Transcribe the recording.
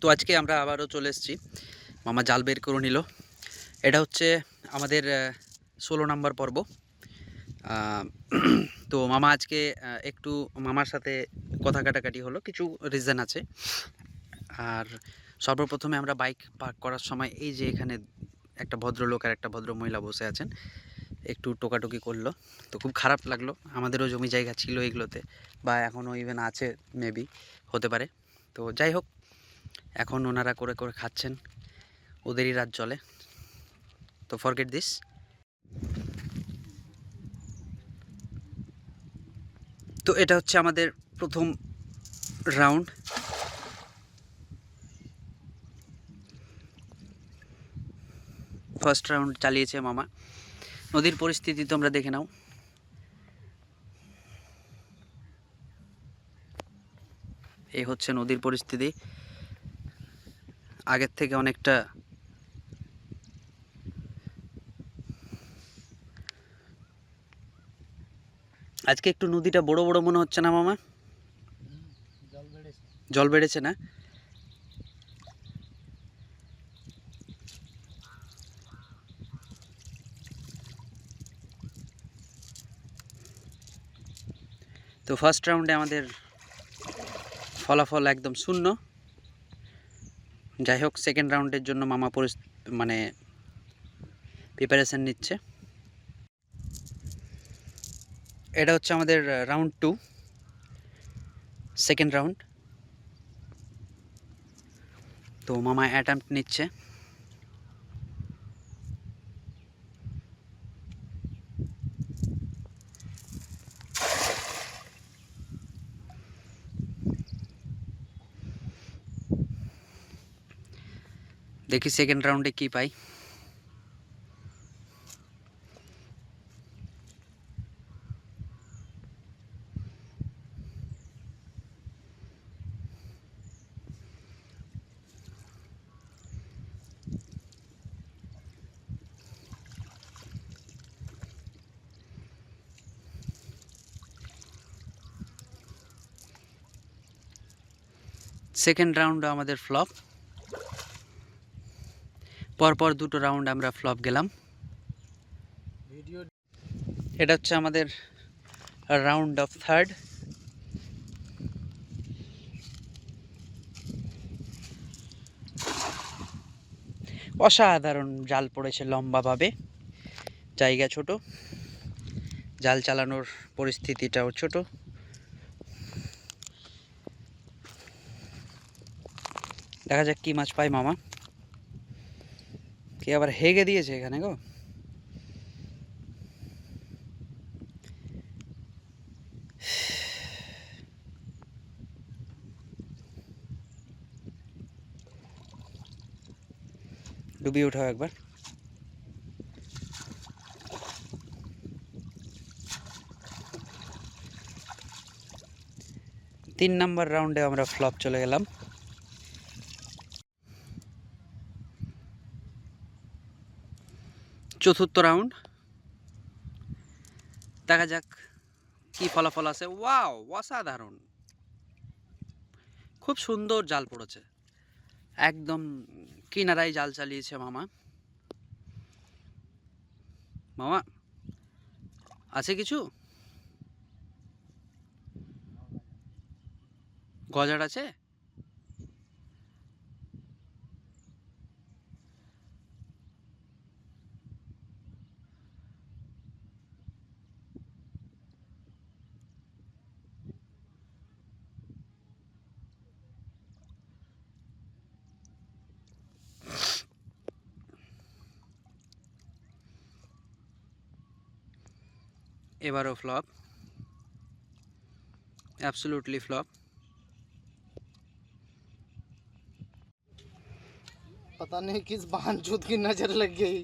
তো আজকে আমরা আবারও চলে এসেছি। মামা জাল বের করে নিল। এটা হচ্ছে আমাদের 16 নম্বর পর্ব। তো মামা আজকে একটু মামার সাথে কথা কাটাকাটি হলো, কিছু রিজন আছে। আর সর্বপ্রথমে আমরা বাইক পার্ক করার সময় এই যে এখানে একটা ভদ্রলোক আর একটা ভদ্র মহিলা বসে আছেন, একটু টোকাটুকি করলো। তো খুব খারাপ লাগলো, আমাদেরও জমি জায়গা ছিল এগুলোতে, বা এখনও ইভেন আছে, মেবি হতে পারে। তো যাই হোক, এখন ওনারা করে করে খাচ্ছেন, ওদেরই রাত চলে। তো ফরগেট দিস। তো এটা হচ্ছে আমাদের প্রথম রাউন্ড। ফার্স্ট রাউন্ড চালিয়েছে মামা। নদীর পরিস্থিতি তোমরা দেখে নাও। এই হচ্ছে নদীর পরিস্থিতি, আগের থেকে অনেকটা আজকে একটু নদীটা বড় বড় মনে হচ্ছে না মামা? জল বেড়েছে না? তো ফার্স্ট রাউন্ডে আমাদের ফলাফল একদম শূন্য। যাই হোক, সেকেন্ড রাউন্ডের জন্য মামা মানে প্রিপারেশন নিচ্ছে। এটা হচ্ছে আমাদের রাউন্ড 2, সেকেন্ড রাউন্ড। তো মামা অ্যাটেম্প্ট নিচ্ছে। দেখি সেকেন্ড রাউন্ডে কি পাই। সেকেন্ড রাউন্ড আমাদের ফ্লপ। পরপর দুটো রাউন্ড আমরা ফ্লপ গেলাম। এটা হচ্ছে আমাদের রাউন্ড অফ থার্ড। অসাধারণ জাল পড়েছে লম্বাভাবে, জায়গা ছোট, জাল চালানোর পরিস্থিতিটাও ছোট। দেখা যাক কি মাছ পাই মামা। কে আবার হেগে দিয়েছে এখানে গো। ডুবিয়ে উঠাও একবার। তিন নাম্বার রাউন্ডে আমরা ফ্লপ চলে গেলাম। চতুর্থ রাউন্ড, দেখা যাক কি ফলাফল আছে। ওয়াও, অসাধারণ, খুব সুন্দর জাল পড়েছে। একদম কিনারায় জাল চালিয়েছে মামা। মামা আছে কিছু? গজার আছে? এবারও ফ্লপ, एब्सोल्युटली फ्लॉप। पता नहीं किस बहनचोद की नजर लग गई।